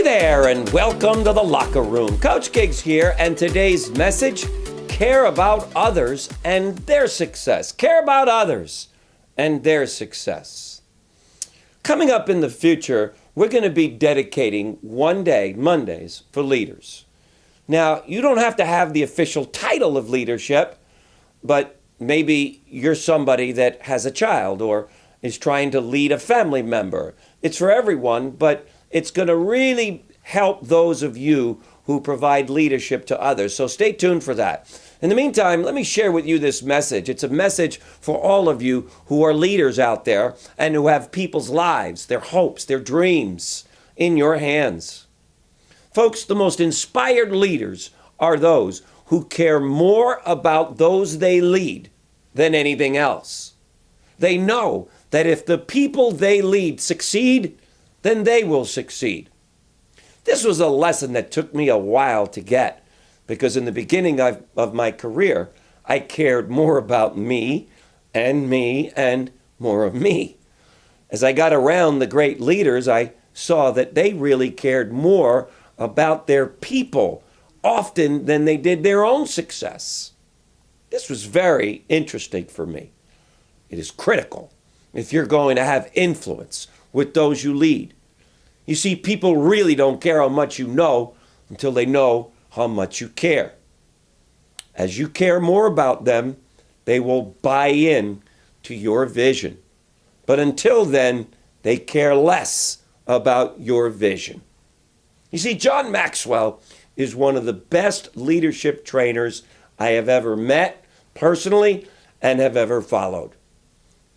Hey there, and welcome to the Locker Room. Coach Giggs here, and today's message, care about others and their success. Care about others and their success. Coming up in the future, we're going to be dedicating one day, Mondays, for leaders. Now, you don't have to have the official title of leadership, but maybe you're somebody that has a child or is trying to lead a family member. It's for everyone, but it's going to really help those of you who provide leadership to others. So stay tuned for that. In the meantime, let me share with you this message. It's a message for all of you who are leaders out there and who have people's lives, their hopes, their dreams in your hands. Folks, the most inspired leaders are those who care more about those they lead than anything else. They know that if the people they lead succeed, then they will succeed. This was a lesson that took me a while to get, because in the beginning of my career, I cared more about me and more of me. As I got around the great leaders, I saw that they really cared more about their people often than they did their own success. This was very interesting for me. It is critical if you're going to have influence with those you lead. You see, people really don't care how much you know until they know how much you care. As you care more about them, they will buy in to your vision. But until then, they care less about your vision. You see, John Maxwell is one of the best leadership trainers I have ever met personally and have ever followed.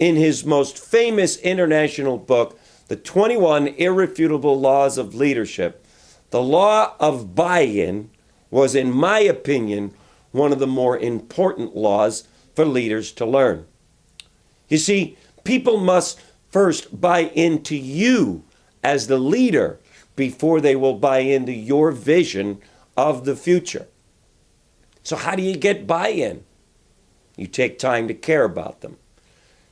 In his most famous international book, The 21 Irrefutable Laws of Leadership, the law of buy-in was, in my opinion, one of the more important laws for leaders to learn. You see, people must first buy into you as the leader before they will buy into your vision of the future. So how do you get buy-in? You take time to care about them.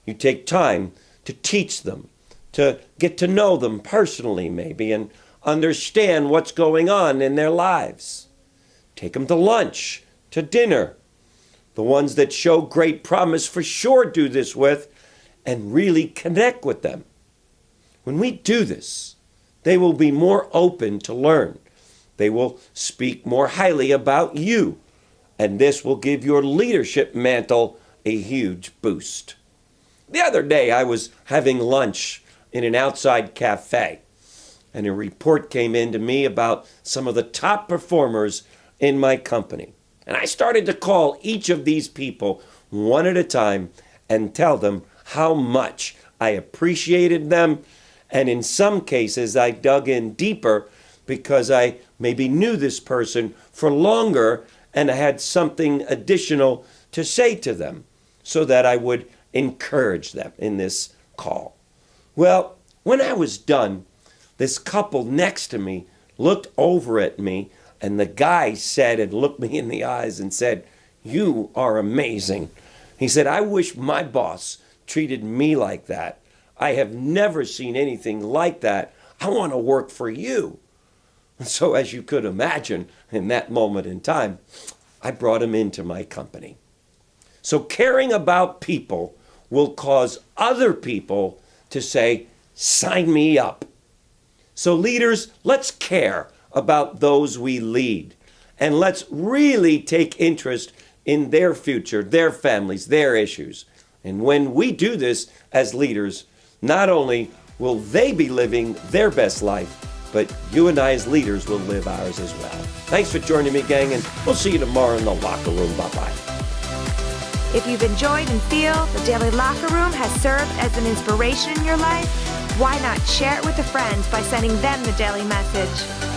You take time to teach them, to get to know them personally maybe, and understand what's going on in their lives. Take them to lunch, to dinner. The ones that show great promise for sure do this with, and really connect with them. When we do this, they will be more open to learn. They will speak more highly about you, and this will give your leadership mantle a huge boost. The other day, I was having lunch in an outside cafe, and a report came in to me about some of the top performers in my company. And I started to call each of these people one at a time and tell them how much I appreciated them. And in some cases, I dug in deeper because I maybe knew this person for longer and I had something additional to say to them so that I would encourage them in this call. Well, when I was done, this couple next to me looked over at me, and the guy said and looked me in the eyes and said, "You are amazing." He said, "I wish my boss treated me like that. I have never seen anything like that. I want to work for you." And so, as you could imagine, in that moment in time, I brought him into my company. So caring about people will cause other people to say, "Sign me up." So leaders, let's care about those we lead. And let's really take interest in their future, their families, their issues. And when we do this as leaders, not only will they be living their best life, but you and I as leaders will live ours as well. Thanks for joining me, gang, and we'll see you tomorrow in the locker room. Bye-bye. If you've enjoyed and feel the Daily Locker Room has served as an inspiration in your life, why not share it with a friend by sending them the daily message?